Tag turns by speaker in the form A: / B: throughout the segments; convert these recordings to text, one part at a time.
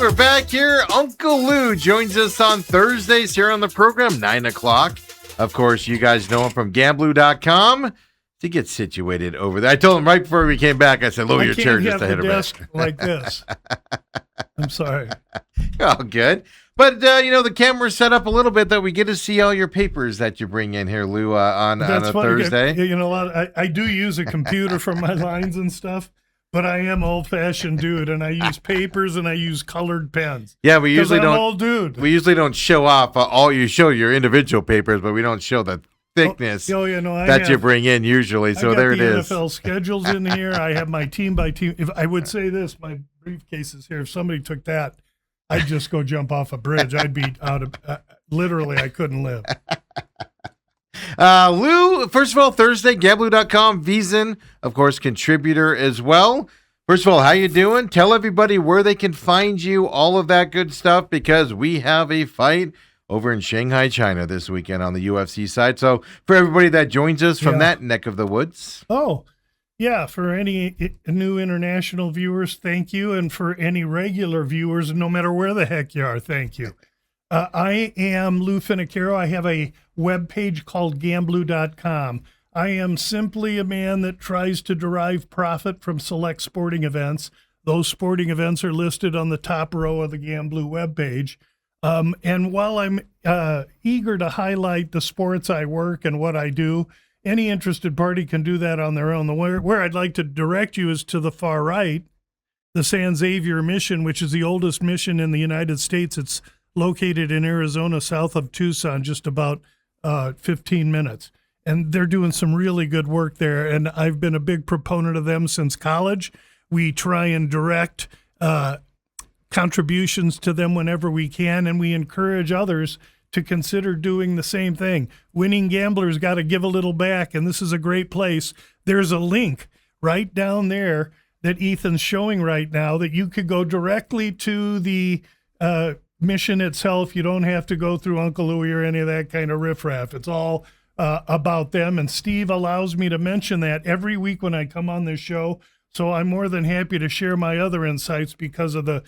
A: we're back here. Uncle Lou joins us on Thursdays here on the program, 9 o'clock. Of course, you guys know him from Gamblu.com to get situated over there. I told him right before we came back, I said, lower your chair just ahead of
B: desk like this. I'm sorry.
A: Oh, good. But, the camera's set up a little bit that we get to see all your papers that you bring in here, Lou, on a Thursday.
B: I do use a computer for my lines and stuff. But I am old-fashioned dude, and I use papers and I use colored pens.
A: Yeah, we usually don't.
B: Old dude.
A: We usually don't show off all. You show your individual papers, but we don't show the thickness that you bring in usually. So there it is.
B: NFL schedules in here. I have my team by team. If I would say this, my briefcase is here. If somebody took that, I'd just go jump off a bridge. I'd be out of. Literally, I couldn't live.
A: Lou, first of all, Thursday, Gamblu.com, VSiN, of course, contributor as well. First of all, how you doing? Tell everybody where they can find you, all of that good stuff, because we have a fight over in Shanghai, China this weekend on the UFC side. So for everybody that joins us from that neck of the woods.
B: Oh, yeah. For any new international viewers, thank you. And for any regular viewers, no matter where the heck you are, thank you. I am Lou Finocchiaro. I have a webpage called Gamblu.com. I am simply a man that tries to derive profit from select sporting events. Those sporting events are listed on the top row of the Gamblu webpage. And while I'm eager to highlight the sports I work and what I do, any interested party can do that on their own. Where I'd like to direct you is to the far right, the San Xavier Mission, which is the oldest mission in the United States. It's located in Arizona, south of Tucson, just about 15 minutes. And they're doing some really good work there. And I've been a big proponent of them since college. We try and direct contributions to them whenever we can, and we encourage others to consider doing the same thing. Winning gamblers got to give a little back, and this is a great place. There's a link right down there that Ethan's showing right now that you could go directly to the mission itself. You don't have to go through Uncle Louie or any of that kind of riffraff. It's all about them. And Steve allows me to mention that every week when I come on this show. So I'm more than happy to share my other insights because of the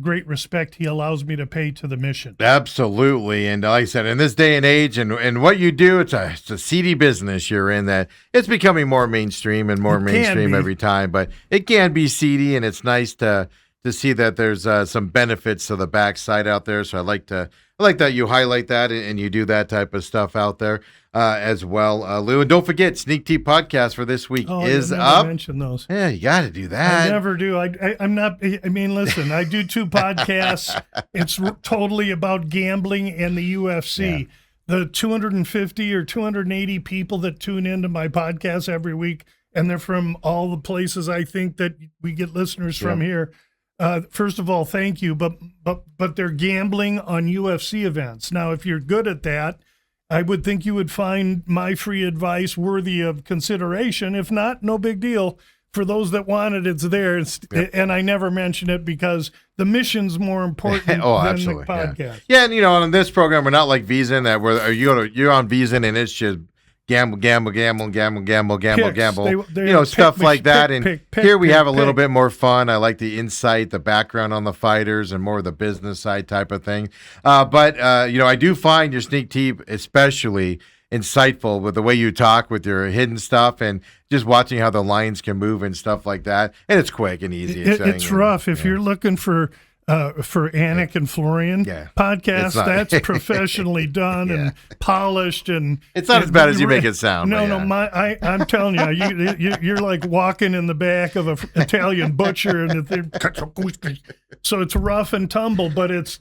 B: great respect he allows me to pay to the mission.
A: Absolutely. And like I said, in this day and age and what you do, it's a seedy business you're in that it's becoming more mainstream and more mainstream every time, but it can be seedy, and it's nice to see that there's some benefits to the backside out there. So I like that you highlight that and you do that type of stuff out there as well, Lou. And don't forget, Sneak Tea podcast for this week is up.
B: Mention those.
A: Yeah, you got to do that.
B: I never do. I'm not. I mean, listen, I do 2 podcasts. It's totally about gambling and the UFC. Yeah. The 250 or 280 people that tune into my podcast every week, and they're from all the places I think that we get listeners from here. First of all, thank you, but they're gambling on UFC events. Now, if you're good at that, I would think you would find my free advice worthy of consideration. If not, no big deal. For those that want it, it's there. And I never mention it because the mission's more important than the podcast.
A: Yeah, and on this program, we're not like VSiN that you're on VSiN and it's just gamble, stuff like that. And here we have a little bit more fun. I like the insight, the background on the fighters, and more of the business side type of thing. But I do find your Sneak Tea especially insightful with the way you talk with your hidden stuff and just watching how the lines can move and stuff like that. And it's quick and easy.
B: It's rough. If you're looking for Anik and Florian podcast, that's professionally done and polished, and
A: it's not as bad as you make it sound.
B: I'm telling you, you're like walking in the back of an Italian butcher, and so it's rough and tumble, but it's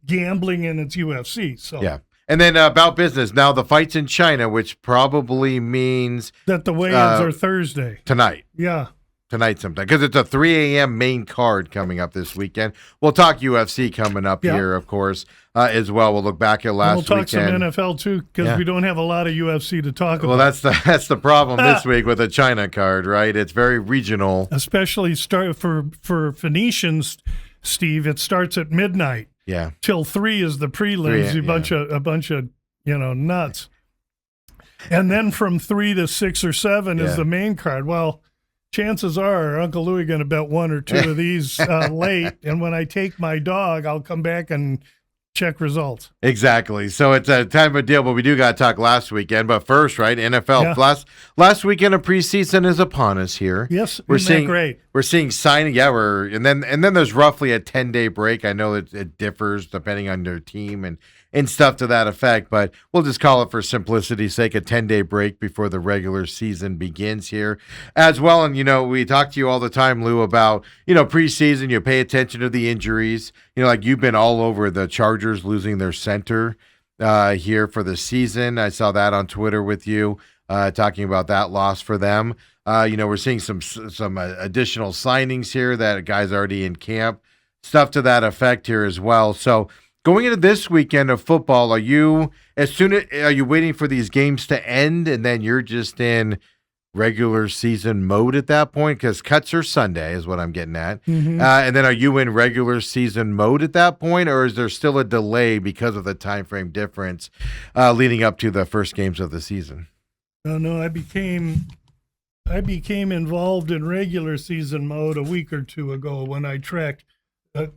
B: gambling and it's UFC. So
A: yeah. And then about business. Now the fight's in China, which probably means
B: that the weigh-ins are Thursday
A: tonight.
B: Yeah.
A: Tonight sometime, because it's a 3 a.m. main card coming up this weekend. We'll talk UFC coming up here, of course, as well. We'll look back at last weekend.
B: We'll talk some NFL, too, because we don't have a lot of UFC to talk about.
A: Well, that's the problem this week with the China card, right? It's very regional.
B: Especially for Phoenicians, Steve, it starts at midnight.
A: Yeah.
B: Till 3 is the prelims, a bunch of nuts. And then from 3 to 6 or 7 is the main card. Well, chances are Uncle Louie going to bet one or two of these late. And when I take my dog, I'll come back and check results.
A: Exactly. So it's a time of a deal, but we do got to talk last weekend. But first, right, NFL.
B: Yeah.
A: Last weekend of preseason is upon us here.
B: Yes,
A: we're
B: isn't
A: seeing
B: that great.
A: We're seeing signing. Yeah, and then there's roughly a 10-day break. I know it differs depending on their team and stuff to that effect, but we'll just call it for simplicity's sake a 10-day break before the regular season begins here as well. And we talk to you all the time, Lou, about preseason. You pay attention to the injuries. Like you've been all over the Chargers losing their center here for the season. I saw that on Twitter with you talking about that loss for them. We're seeing some additional signings here that guys already in camp, stuff to that effect here as well. So going into this weekend of football, are you waiting for these games to end and then you're just in regular season mode at that point? Because cuts are Sunday is what I'm getting at.
B: Mm-hmm.
A: And then are you in regular season mode at that point, or is there still a delay because of the time frame difference leading up to the first games of the season?
B: No, I became involved in regular season mode a week or two ago when I tracked the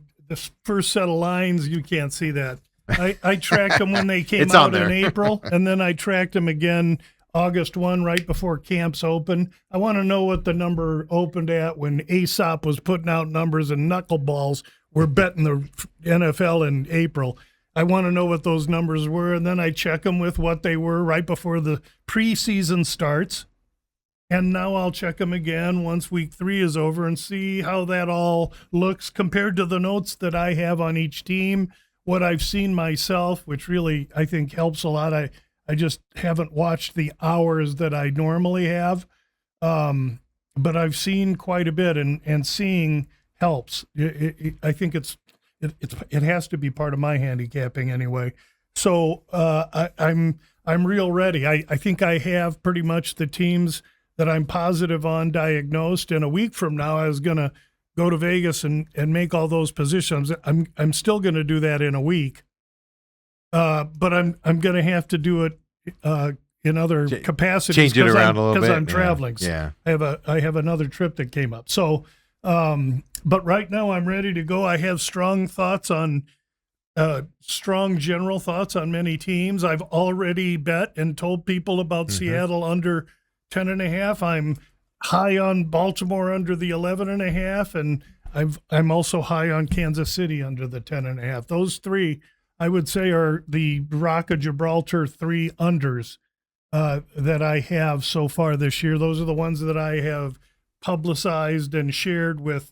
B: first set of lines. You can't see that. I tracked them when they came out in April, and then I tracked them again August 1, right before camps open. I want to know what the number opened at when Aesop was putting out numbers and knuckleballs were betting the NFL in April. I want to know what those numbers were, and then I check them with what they were right before the preseason starts. And now I'll check them again once week 3 is over and see how that all looks compared to the notes that I have on each team, what I've seen myself, which really I think helps a lot. I just haven't watched the hours that I normally have, but I've seen quite a bit, and seeing helps. I think it has to be part of my handicapping anyway. So I'm real ready. I think I have pretty much the teams that I'm positive on diagnosed. And a week from now, I was going to go to Vegas and make all those positions. I'm still going to do that in a week, but I'm going to have to do it in other capacities.
A: Change it around a little bit
B: because I'm traveling.
A: Yeah.
B: I have another trip that came up. So, but right now I'm ready to go. I have strong general thoughts on many teams. I've already bet and told people about Seattle under 10.5. I'm high on Baltimore under the 11.5, and I'm also high on Kansas City under the 10.5. Those three, I would say, are the Rock of Gibraltar 3 unders that I have so far this year. Those are the ones that I have publicized and shared with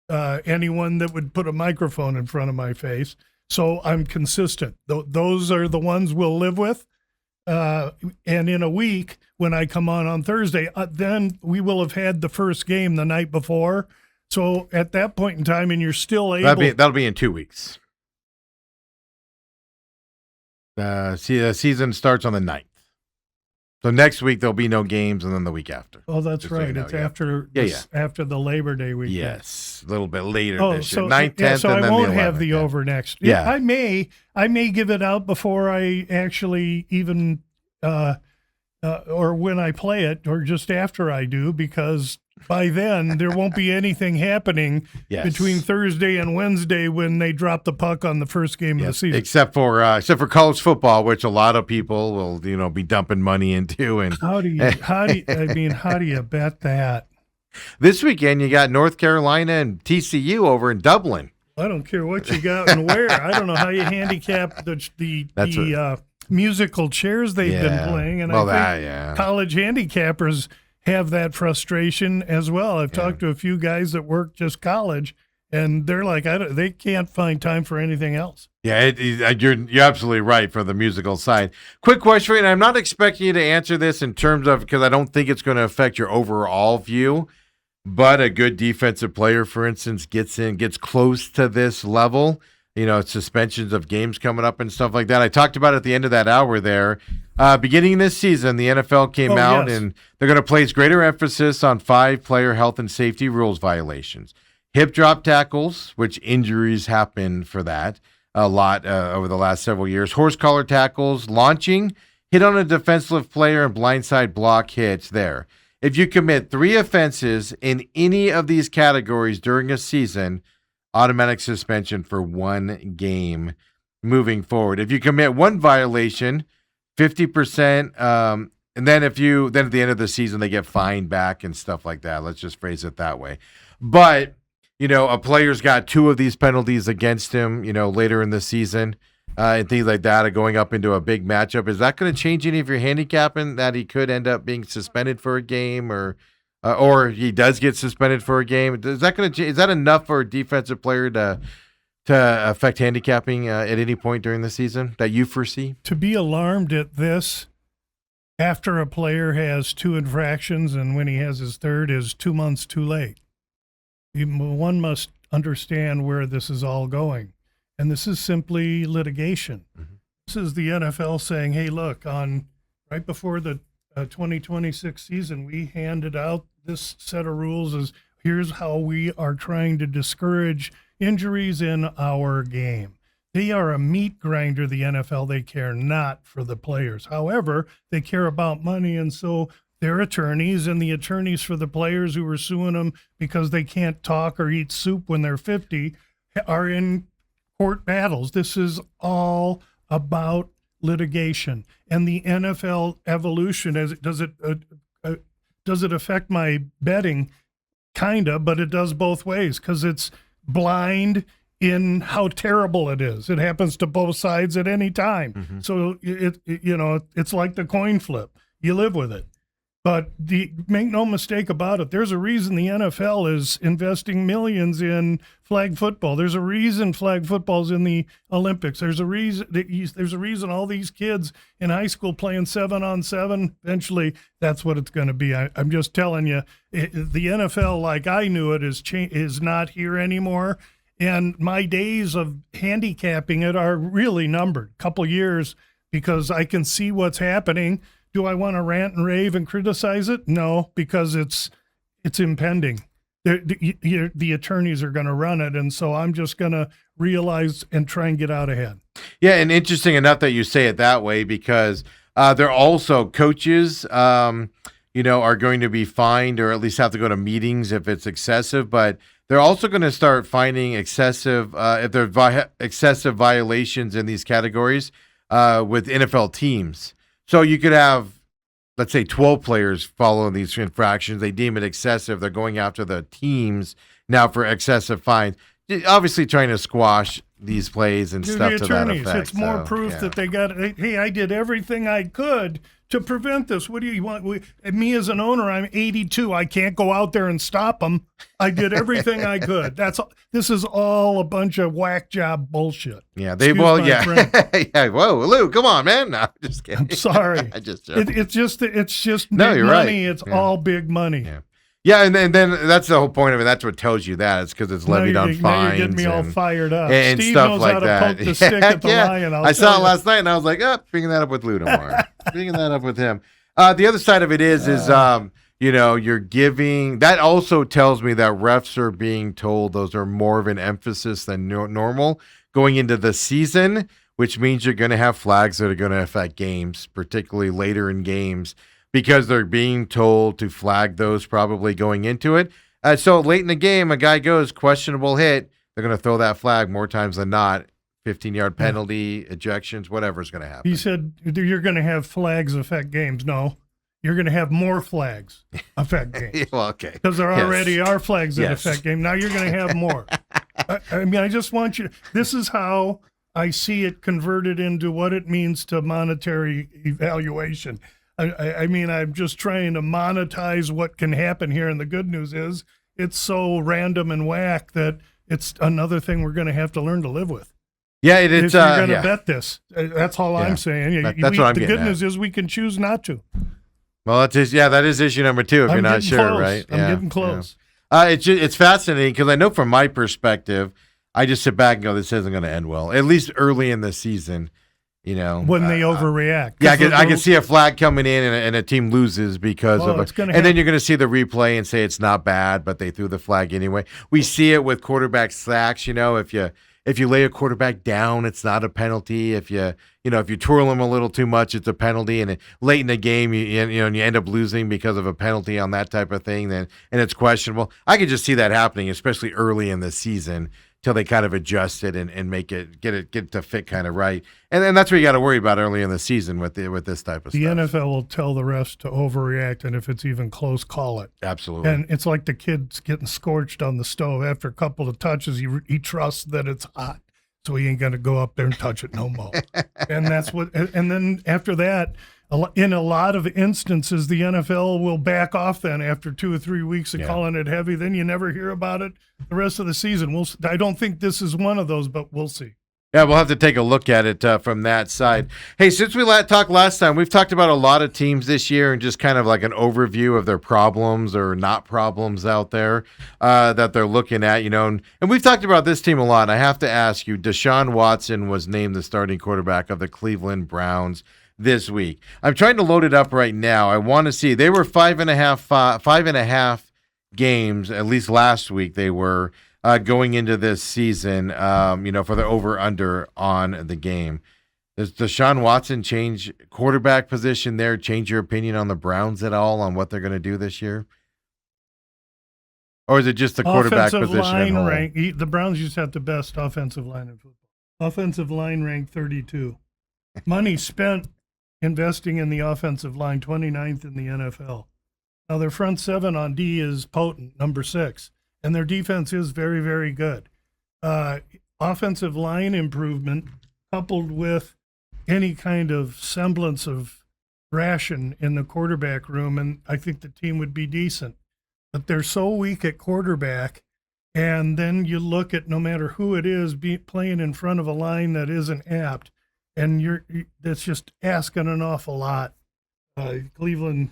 B: anyone that would put a microphone in front of my face. So I'm consistent. Those are the ones we'll live with. And in a week, when I come on Thursday, then we will have had the first game the night before. So at that point in time, and you're still able.
A: That'll be in 2 weeks. The season starts on the 9th. So next week there'll be no games, and then the week after.
B: Oh, that's right. So you know, it's after the Labor Day weekend.
A: Yes, a little bit later this year.
B: So
A: 9th, 10th,
B: so
A: and then
B: I won't
A: the 11th,
B: have the over next.
A: Yeah,
B: I may give it out before I actually even or when I play it, or just after I do, because by then there won't be anything happening between Thursday and Wednesday when they drop the puck on the first game of the season.
A: Except for college football, which a lot of people will be dumping money into. And
B: how do you bet that?
A: This weekend you got North Carolina and TCU over in Dublin.
B: I don't care what you got and where. I don't know how you handicap the musical chairs they've been playing, and I think college handicappers have that frustration as well. I've talked to a few guys that work just college, and they're like, they can't find time for anything else.
A: Yeah, you're absolutely right for the musical side. Quick question for you, and I'm not expecting you to answer this in terms of, because I don't think it's going to affect your overall view, but a good defensive player, for instance, gets close to this level. Suspensions of games coming up and stuff like that. I talked about at the end of that hour there. Beginning this season, the NFL came out and they're going to place greater emphasis on 5 player health and safety rules violations. Hip drop tackles, which injuries happen for that a lot over the last several years. Horse collar tackles, launching, hit on a defensive player, and blindside block hits there. if you commit 3 offenses in any of these categories during a season, automatic suspension for 1 game moving forward. If you commit 1 violation, 50%. And then at the end of the season, they get fined back and stuff like that. Let's just phrase it that way. But, a player's got 2 of these penalties against him, later in the season. And things like that are going up into a big matchup. Is that going to change any of your handicapping that he could end up being suspended for a game or he does get suspended for a game? Is that enough for a defensive player to affect handicapping at any point during the season that you foresee?
B: To be alarmed at this after a player has 2 infractions and when he has his 3rd is 2 months too late. One must understand where this is all going. And this is simply litigation. Mm-hmm. This is the NFL saying, hey, look, right before the 2026 season, we handed out this set of rules as here's how we are trying to discourage injuries in our game. They are a meat grinder, the NFL. They care not for the players. However, they care about money, and so their attorneys and the attorneys for the players who are suing them because they can't talk or eat soup when they're 50 are in court battles. This is all about litigation. And the NFL evolution, does it affect my betting? Kinda, but it does both ways because it's blind in how terrible it is. It happens to both sides at any time. Mm-hmm. So it's like the coin flip. You live with it. But make no mistake about it, there's a reason the NFL is investing millions in flag football. There's a reason flag football's in the Olympics. There's a reason all these kids in high school playing 7-on-7. Eventually, that's what it's going to be. I'm just telling you, the NFL, like I knew it, is not here anymore. And my days of handicapping it are really numbered. A couple years, because I can see what's happening. Do I want to rant and rave and criticize it? No, because it's impending. The attorneys are going to run it, and so I'm just going to realize and try and get out ahead.
A: Yeah, and interesting enough that you say it that way because they're also coaches, are going to be fined or at least have to go to meetings if it's excessive, but they're also going to start finding excessive if there are excessive violations in these categories with NFL teams. So you could have, let's say, 12 players following these infractions. They deem it excessive. They're going after the teams now for excessive fines. Obviously trying to squash these plays and stuff to that effect.
B: It's more proof that they got, hey, I did everything I could to prevent this. What do you want? Me as an owner, I'm 82. I can't go out there and stop them. I did everything I could. This is all a bunch of whack job bullshit.
A: Yeah, yeah. Whoa, Lou, come on, man. No, just kidding.
B: I'm sorry. It's just
A: no,
B: big
A: you're
B: money.
A: Right.
B: It's all big money.
A: Yeah. Yeah, and then that's the whole point of it. That's what tells you that. It's because it's levied on fines.
B: Now you're getting me all fired up.
A: And
B: Steve
A: stuff
B: knows
A: like
B: how to
A: that.
B: poke the stick at the lion.
A: I saw it last night, and I was like, bringing that up with Lou tomorrow. Bringing that up with him. The other side of it is you're giving. That also tells me that refs are being told those are more of an emphasis than normal going into the season, which means you're going to have flags that are going to affect games, particularly later in games, because they're being told to flag those probably going into it. So late in the game, a guy goes, questionable hit, they're going to throw that flag more times than not. 15-yard penalty, ejections, whatever's going to happen.
B: He said you're going to have flags affect games. No, you're going to have more flags affect games.
A: Well, okay.
B: Because there already are flags that affect games. Now you're going to have more. I just want you – this is how I see it converted into what it means to monetary evaluation. I'm just trying to monetize what can happen here, and the good news is it's so random and whack that it's another thing we're going to have to learn to live with.
A: Yeah,
B: if you're going to bet this, that's all I'm saying.
A: That's what I'm
B: the
A: getting
B: good news is we can choose not to.
A: Well, that is issue number 2 if you're not sure,
B: close.
A: right?
B: I'm getting close.
A: Yeah. It's fascinating because I know from my perspective, I just sit back and go, this isn't going to end well, at least early in the season. When they overreact. Yeah, I can see a flag coming in and a team loses because of it. And then you're going to see the replay and say it's not bad, but they threw the flag anyway. We see it with quarterback sacks. if you lay a quarterback down, it's not a penalty. If you twirl him a little too much, it's a penalty. And late in the game, you end up losing because of a penalty on that type of thing, and it's questionable. I could just see that happening, especially early in the season, till they kind of adjust it and make it get it to fit kind of right. And then that's what you got to worry about early in the season with this type of stuff.
B: The NFL will tell the refs to overreact, and if it's even close, call it.
A: Absolutely.
B: And it's like the kid's getting scorched on the stove. After a couple of touches, he trusts that it's hot, so he ain't going to go up there and touch it no more. And that's what. And then after that, in a lot of instances, the NFL will back off then after 2 or 3 weeks of calling it heavy. Then you never hear about it the rest of the season. I don't think this is one of those, but we'll see.
A: Yeah, we'll have to take a look at it from that side. Hey, since we talked last time, we've talked about a lot of teams this year and just kind of like an overview of their problems or not problems out there that they're looking at, and we've talked about this team a lot. I have to ask you, Deshaun Watson was named the starting quarterback of the Cleveland Browns this week. I'm trying to load it up right now. I want to see. They were 5.5 games, at least last week they were, going into this season, for the over-under on the game. Does Deshaun Watson change quarterback position there, change your opinion on the Browns at all on what they're going to do this year? Or is it just the quarterback position
B: line rank? The Browns just have the best offensive line in football. Offensive line ranked 32. Money spent investing in the offensive line, 29th in the NFL. Now, their front seven on D is potent, number 6. And their defense is very, very good. Offensive line improvement coupled with any kind of semblance of ration in the quarterback room, and I think the team would be decent. But they're so weak at quarterback, and then you look at no matter who it is playing in front of a line that isn't apt, and that's just asking an awful lot. Cleveland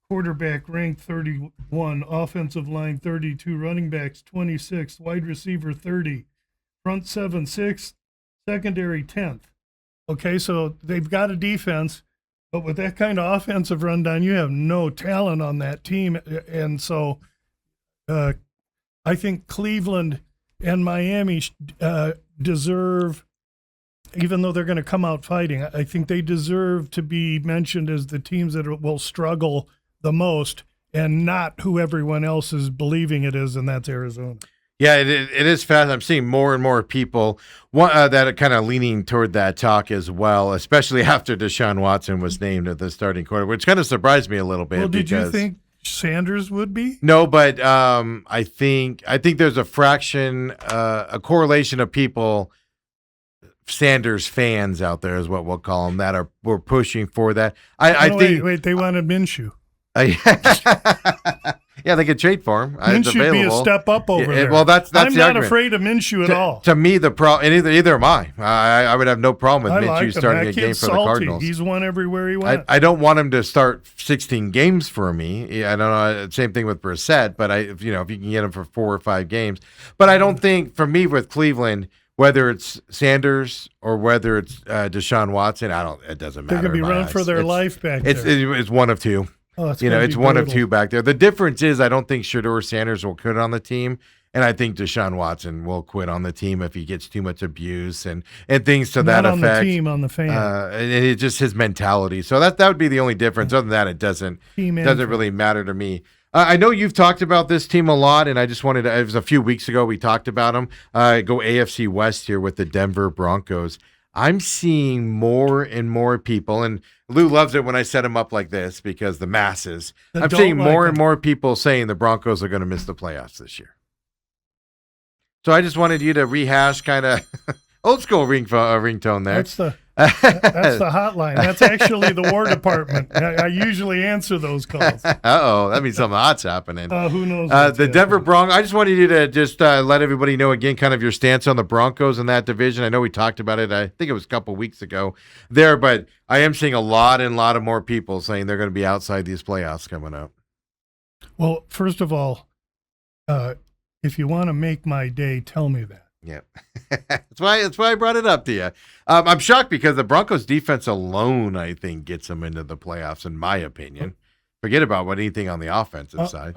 B: quarterback ranked 31, offensive line 32, running backs 26, wide receiver 30, front 7 6, secondary 10th. Okay, so they've got a defense, but with that kind of offensive rundown, you have no talent on that team. And so I think Cleveland and Miami deserve, even though they're going to come out fighting, I think they deserve to be mentioned as the teams that will struggle the most, and not who everyone else is believing it is, and that's Arizona.
A: Yeah, it is fast. I'm seeing more and more people that are kind of leaning toward that talk as well, especially after Deshaun Watson was named as the starting quarterback, which kind of surprised me a little bit.
B: Well, did you think Sanders would be?
A: No, but I think there's a fraction, a correlation of people, Sanders fans out there is what we'll call them, that we're pushing for that. I think.
B: Wait, they wanted Minshew.
A: Yeah, they could trade for him.
B: Minshew would be a step up over there.
A: Well, that's
B: I'm
A: the
B: not
A: argument.
B: afraid of Minshew at all.
A: To me, the problem, and either am I. I would have no problem with Minshew starting a game for the Cardinals.
B: He's won everywhere he went.
A: I don't want him to start 16 games for me. I don't know. Same thing with Brissett, but if you can get him for 4 or 5 games. But I don't think, for me with Cleveland, whether it's Sanders or whether it's Deshaun Watson, it doesn't matter.
B: They're going to be running for their life back there.
A: It's one of two.
B: Oh, it's
A: one of two back there. The difference is I don't think Shedeur Sanders will quit on the team, and I think Deshaun Watson will quit on the team if he gets too much abuse and things to that effect.
B: Not on the team, on the fan.
A: And it's just his mentality. So that would be the only difference. Other than that, it doesn't really matter to me. I know you've talked about this team a lot, and I just wanted to, it was a few weeks ago we talked about them. Go AFC West here with the Denver Broncos. I'm seeing more and more people, and Lou loves it when I set him up like this because the masses. I'm seeing more and more people saying the Broncos are going to miss the playoffs this year. So I just wanted you to rehash kind of old school ringtone there.
B: That's the hotline. That's actually the War Department. I usually answer those calls.
A: Uh-oh, that means something hot's happening.
B: Who knows?
A: The Denver Broncos, I just wanted you to just let everybody know again kind of your stance on the Broncos in that division. I know we talked about it, I think it was a couple weeks ago there, but I am seeing a lot of more people saying they're going to be outside these playoffs coming up.
B: Well, first of all, if you want to make my day, tell me that.
A: Yeah, that's why I brought it up to you. I'm shocked because the Broncos defense alone, I think, gets them into the playoffs, in my opinion. Forget about anything on the offensive side.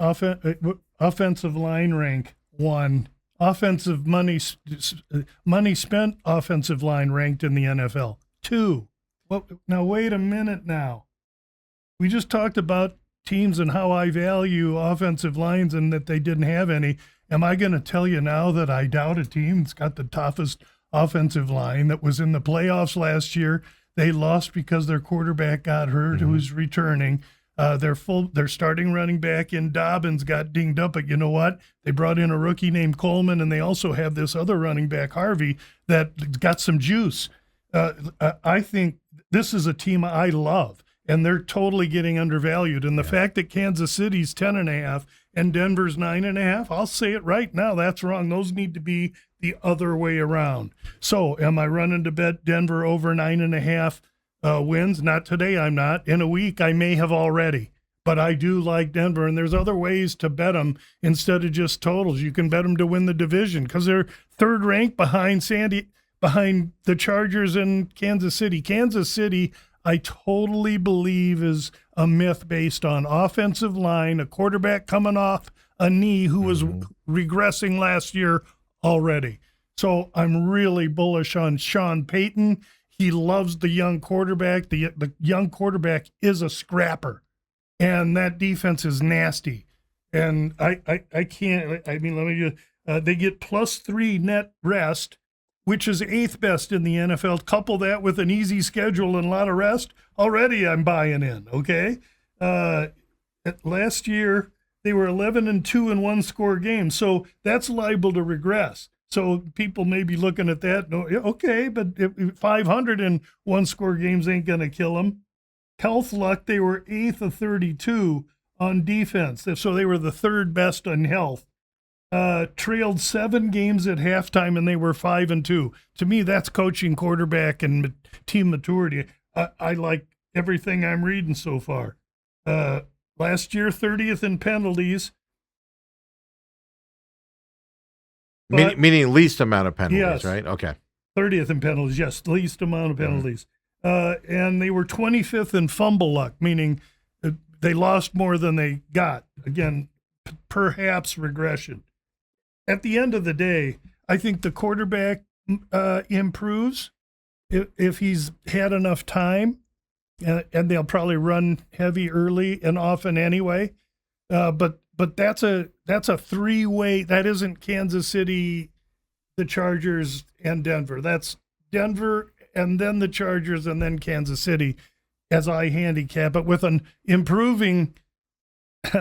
B: Offensive line rank 1 offensive money spent offensive line ranked in the NFL? 2. Well, now wait a minute now. We just talked about teams and how I value offensive lines and that they didn't have any. Am I going to tell you now that I doubt a team that's got the toughest offensive line that was in the playoffs last year? They lost because their quarterback got hurt, who's returning. Their starting running back in Dobbins got dinged up, but you know what? They brought in a rookie named Coleman, and they also have this other running back, Harvey, that got some juice. I think this is a team I love, and they're totally getting undervalued. And the fact that Kansas City's 10.5 and Denver's 9.5, I'll say it right now, that's wrong. Those need to be the other way around. So am I running to bet Denver over 9.5 wins? Not today, I'm not. In a week, I may have already. But I do like Denver, and there's other ways to bet them instead of just totals. You can bet them to win the division because they're third ranked behind the Chargers and Kansas City. Kansas City, I totally believe, is a myth based on offensive line, a quarterback coming off a knee who was regressing last year already. So I'm really bullish on Sean Payton. He loves the young quarterback. The young quarterback is a scrapper, and that defense is nasty. And I can't. I mean, let me just. They get +3 net rest, which is 8th best in the NFL. Couple that with an easy schedule and a lot of rest. Already, I'm buying in. Okay. Last year they were 11-2 in one-score games, so that's liable to regress. So people may be looking at that. No, okay, but 500 in one-score games ain't going to kill them. Health luck, they were 8th of 32 on defense. So they were the 3rd best on health. Trailed 7 games at halftime, and they were 5-2. To me, that's coaching, quarterback, and team maturity. I like everything I'm reading so far. Last year, 30th in penalties.
A: Meaning least amount of penalties,
B: yes,
A: right? Okay.
B: 30th in penalties, yes, least amount of penalties. And they were 25th in fumble luck, meaning they lost more than they got. Again, perhaps regression. At the end of the day, I think the quarterback improves if he's had enough time, and they'll probably run heavy early and often anyway. But that's a 3-way. That isn't Kansas City, the Chargers, and Denver. That's Denver and then the Chargers and then Kansas City as I handicap it with an improving,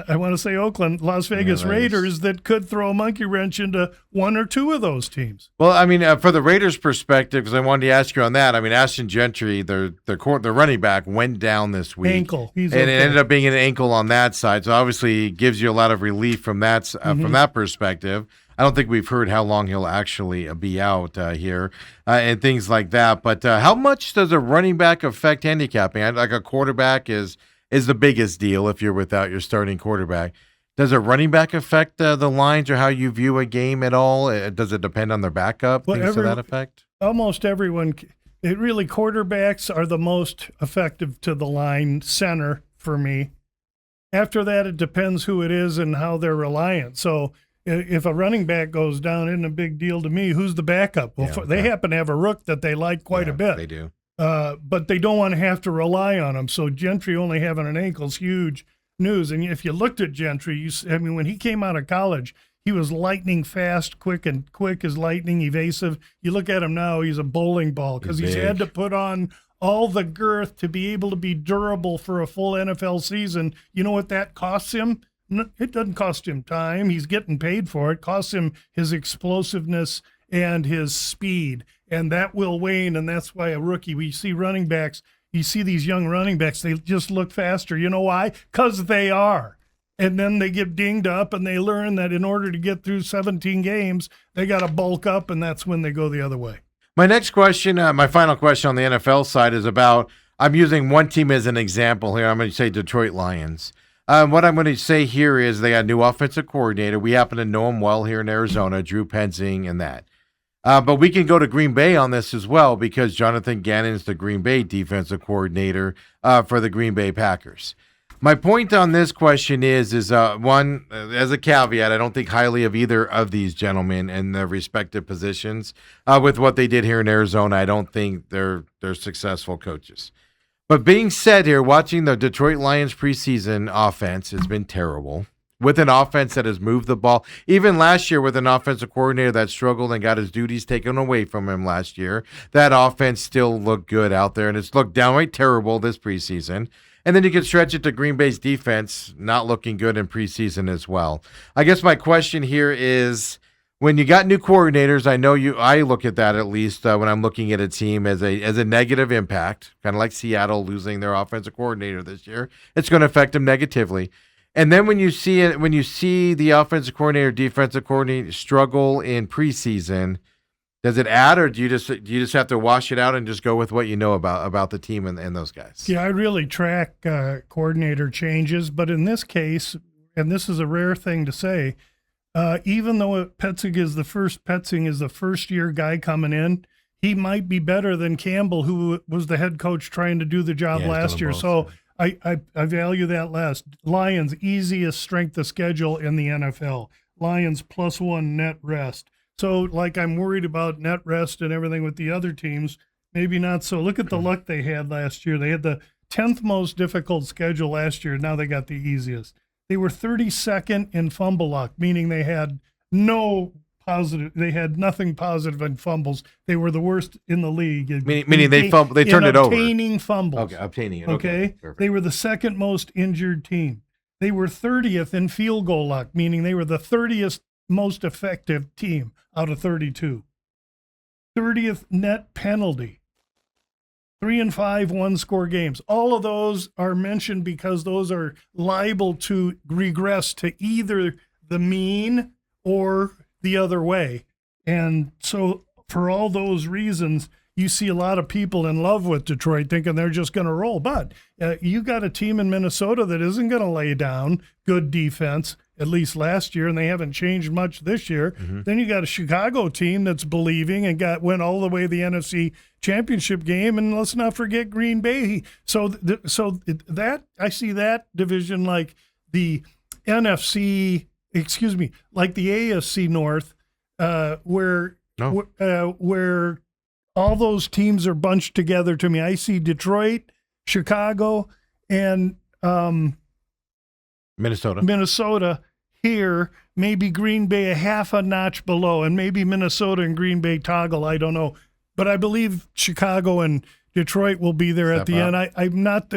B: I want to say Oakland, Las Vegas Raiders that could throw a monkey wrench into one or two of those teams.
A: Well, I mean, for the Raiders' perspective, because I wanted to ask you on that. I mean, Ashton Gentry, their running back, went down this week.
B: Ankle.
A: It ended up being an ankle on that side. So obviously, it gives you a lot of relief from that from that perspective. I don't think we've heard how long he'll actually be out here and things like that. But how much does a running back affect handicapping? Like a quarterback is the biggest deal if you're without your starting quarterback. Does a running back affect the lines or how you view a game at all? Does it depend on their backup? Things to that effect?
B: Almost everyone. Quarterbacks are the most effective to the line, center for me. After that, it depends who it is and how they're reliant. So if a running back goes down, isn't a big deal to me. Who's the backup? Well, they happen to have a rook that they like quite a bit.
A: They do.
B: But they don't want to have to rely on him. So Gentry only having an ankle is huge news. And if you looked at Gentry, when he came out of college, he was lightning fast, quick as lightning, evasive. You look at him now, he's a bowling ball because he's had to put on all the girth to be able to be durable for a full NFL season. You know what that costs him? It doesn't cost him time. He's getting paid for it. It costs him his explosiveness and his speed. And that will wane, and that's why a rookie, we see running backs, you see these young running backs, they just look faster. You know why? Because they are. And then they get dinged up, and they learn that in order to get through 17 games, they got to bulk up, and that's when they go the other way.
A: My next question, my final question on the NFL side is about, I'm using one team as an example here. I'm going to say Detroit Lions. What I'm going to say here is they got a new offensive coordinator. We happen to know him well here in Arizona, Drew Penzing and that. But we can go to Green Bay on this as well because Jonathan Gannon is the Green Bay defensive coordinator for the Green Bay Packers. My point on this question is one, as a caveat, I don't think highly of either of these gentlemen in their respective positions. With what they did here in Arizona, I don't think they're successful coaches. But being said here, watching the Detroit Lions preseason offense has been terrible. With an offense that has moved the ball, even last year with an offensive coordinator that struggled and got his duties taken away from him last year, that offense still looked good out there, and it's looked downright terrible this preseason. And then you can stretch it to Green Bay's defense not looking good in preseason as well. I guess my question here is, when you got new coordinators, I look at that at least when I'm looking at a team as a negative impact, kind of like Seattle losing their offensive coordinator this year. It's going to affect them negatively. And then when you see the offensive coordinator, defensive coordinator struggle in preseason, does it add, or do you just have to wash it out and just go with what you know about the team and those guys?
B: Yeah, I really track coordinator changes, but in this case, and this is a rare thing to say, even though Petzing is the first year guy coming in, he might be better than Campbell, who was the head coach trying to do the job last year. So I value that less. Lions, easiest strength of schedule in the NFL. Lions +1 net rest. So, like, I'm worried about net rest and everything with the other teams. Maybe not so. Look at the luck they had last year. They had the 10th most difficult schedule last year. Now they got the easiest. They were 32nd in fumble luck, meaning they had nothing positive in fumbles. They were the worst in the league.
A: Meaning they turned it over.
B: Obtaining fumbles.
A: Okay, obtaining it.
B: Okay. They were the second most injured team. They were 30th in field goal luck, meaning they were the 30th most effective team out of 32. 30th net penalty. 3-5 one-score games. All of those are mentioned because those are liable to regress to either the mean or the other way. And so for all those reasons, you see a lot of people in love with Detroit thinking they're just going to roll. But you got a team in Minnesota that isn't going to lay down good defense, at least last year, and they haven't changed much this year. Mm-hmm. Then you got a Chicago team that's believing and went all the way to the NFC Championship game, and let's not forget Green Bay. So that I see that division like the NFC, like the AFC North, where all those teams are bunched together to me. I see Detroit, Chicago, and Minnesota here, maybe Green Bay a half a notch below, and maybe Minnesota and Green Bay toggle. I don't know. But I believe Chicago and Detroit will be there at the end. I'm not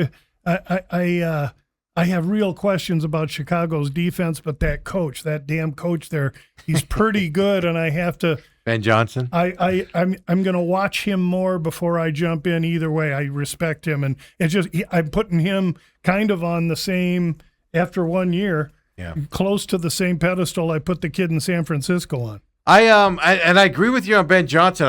B: I have real questions about Chicago's defense, but that damn coach there, he's pretty good, and I have to
A: Ben Johnson.
B: I'm going to watch him more before I jump in. Either way, I respect him, and it's just I'm putting him kind of on the same after 1 year, close to the same pedestal I put the kid in San Francisco on.
A: I agree with you on Ben Johnson.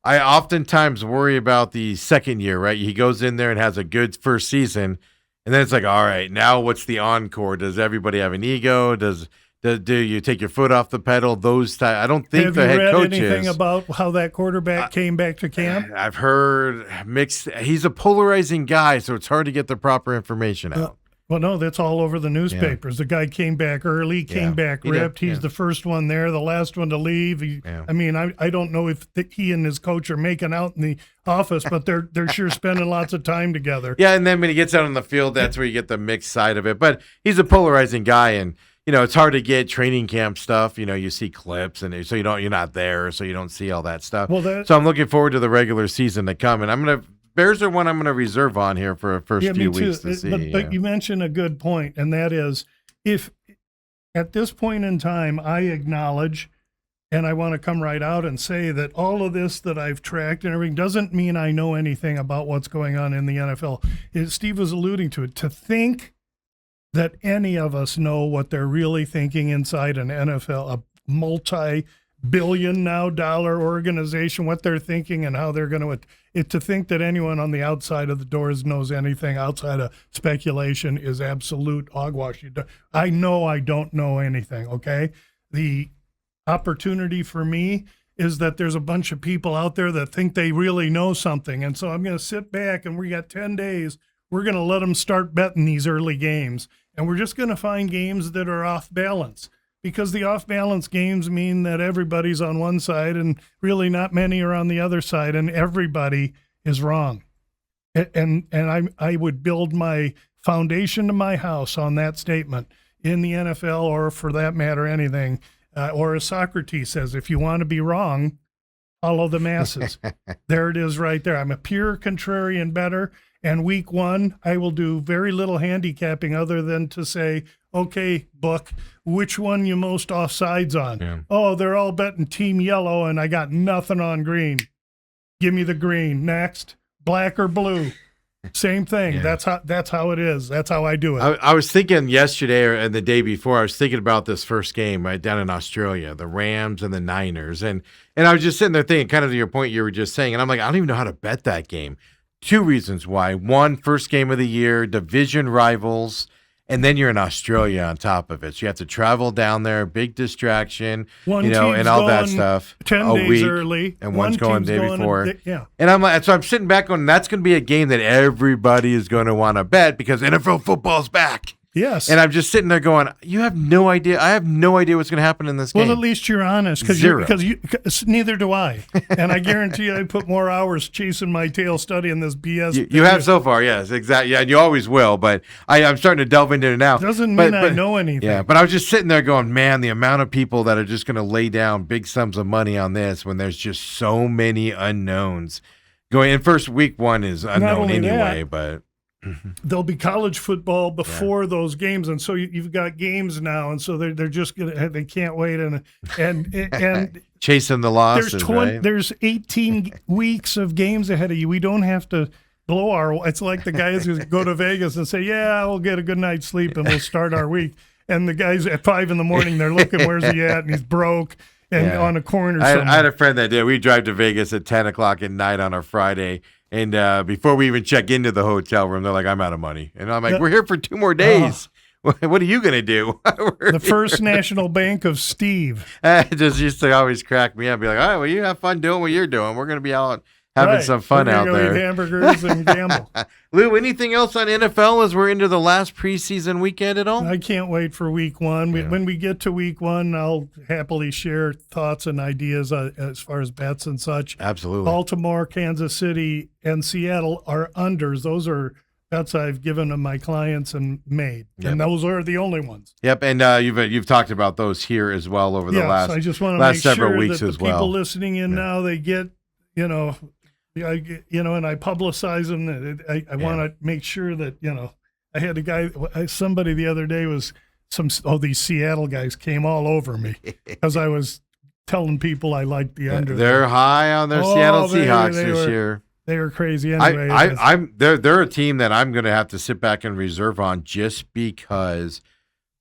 A: I oftentimes worry about the second year, right? He goes in there and has a good first season, and then it's like, all right, now what's the encore? Does everybody have an ego? Do you take your foot off the pedal? I don't think the head coach is.
B: Have you read anything about how that quarterback came back to camp?
A: I've heard mixed. He's a polarizing guy, so it's hard to get the proper information out.
B: Well, no, that's all over the newspapers. The guy came back early, came back ripped. He's the first one there, the last one to leave. I mean, I don't know if he and his coach are making out in the office, but they're sure spending lots of time together.
A: Yeah, and then when he gets out on the field, that's where you get the mixed side of it. But he's a polarizing guy, and it's hard to get training camp stuff. You see clips, and so you're not there, so you don't see all that stuff. So I'm looking forward to the regular season to come, and Bears are one I'm going to reserve on here for the first few weeks to see.
B: But you mentioned a good point, and that is, if at this point in time I acknowledge, and I want to come right out and say that all of this that I've tracked and everything doesn't mean I know anything about what's going on in the NFL. Steve was alluding to it. To think that any of us know what they're really thinking inside an NFL, a multi-billion now dollar organization, what they're thinking and how they're going to think that anyone on the outside of the doors knows anything outside of speculation is absolute hogwash. I know I don't know anything, okay? The opportunity for me is that there's a bunch of people out there that think they really know something. And so I'm going to sit back, and we got 10 days we're going to let them start betting these early games. And we're just going to find games that are off balance, because the off balance games mean that everybody's on one side and really not many are on the other side, and everybody is wrong. And I would build my foundation to my house on that statement in the NFL, or for that matter, anything. Or as Socrates says, if you want to be wrong, follow the masses. There it is right there. I'm a pure contrarian bettor. And week 1, I will do very little handicapping other than to say, okay, book, which one you most offsides on?
A: Yeah.
B: Oh, they're all betting team yellow, and I got nothing on green. Give me the green. Next, black or blue. Same thing.
A: Yeah.
B: That's how it is. That's how I do it.
A: I was thinking yesterday and the day before, I was thinking about this first game right down in Australia, the Rams and the Niners. And I was just sitting there thinking, kind of to your point you were just saying, and I'm like, I don't even know how to bet that game. 2 reasons why. One, first game of the year, division rivals, and then you're in Australia on top of it. So you have to travel down there, big distraction, and all that stuff.
B: 10 days
A: week,
B: early.
A: and one's going the day before.
B: Yeah.
A: And I'm like, so I'm sitting back going, that's going to be a game that everybody is going to want to bet because NFL football's back.
B: Yes.
A: And I'm just sitting there going, you have no idea. I have no idea what's going to happen in this game.
B: Well, at least you're honest, because neither do I. And I guarantee you I put more hours chasing my tail studying this BS.
A: You have so far, yes, exactly. Yeah, and you always will, but I'm starting to delve into it now.
B: Doesn't mean I know anything.
A: Yeah, but I was just sitting there going, man, the amount of people that are just going to lay down big sums of money on this when there's just so many unknowns. Going in first week 1 is unknown anyway, but...
B: There'll be college football before those games, and so you've got games now, and so they're just gonna, they can't wait and
A: chasing the losses.
B: There's 18 weeks of games ahead of you. We don't have to blow our. It's like the guys who go to Vegas and say, "Yeah, we'll get a good night's sleep and we'll start our week." And the guys at 5 a.m, they're looking, where's he at? And he's broke and on a corner.
A: I had a friend that did. We drive to Vegas at 10 o'clock at night on a Friday. And before we even check into the hotel room, they're like, I'm out of money. And I'm like, we're here for 2 more days. What are you going to do?
B: The First National Bank of Steve.
A: It just used to always crack me up. Be like, all right, well, you have fun doing what you're doing. We're going to be out having some fun out there.
B: Eat hamburgers and gamble.
A: Lou, anything else on NFL as we're into the last preseason weekend at all?
B: I can't wait for week 1. When we get to week 1, I'll happily share thoughts and ideas as far as bets and such.
A: Absolutely.
B: Baltimore, Kansas City, and Seattle are unders. Those are bets I've given to my clients and made, and those are the only ones.
A: Yep, and you've talked about those here as well over the
B: I just want to make
A: several
B: sure
A: weeks
B: that
A: as
B: the
A: well.
B: people listening in now, they get, and I publicize them. I want to make sure that, I had a guy, somebody the other day was these Seattle guys came all over me because I was telling people I liked the under.
A: They're high on their Seattle Seahawks this year.
B: They were crazy anyway.
A: They're a team that I'm going to have to sit back and reserve on just because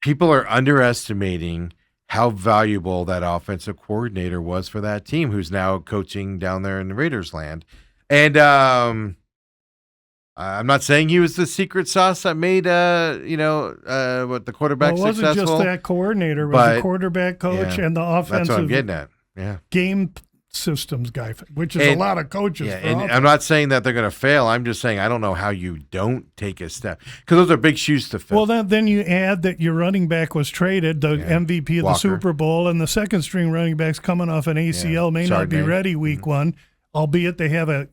A: people are underestimating how valuable that offensive coordinator was for that team, who's now coaching down there in the Raiders land. And I'm not saying he was the secret sauce that made the quarterback successful.
B: It wasn't just that coordinator; it was the quarterback coach and the offensive.
A: That's what I'm getting at. Yeah,
B: game systems guy, which is a lot of coaches.
A: Yeah, and I'm not saying that they're going to fail. I'm just saying I don't know how you don't take a step, because those are big shoes to fill.
B: Well, then you add that your running back was traded, the MVP of the Super Bowl, and the second string running back's coming off an ACL, may not be ready week 1. Albeit they have a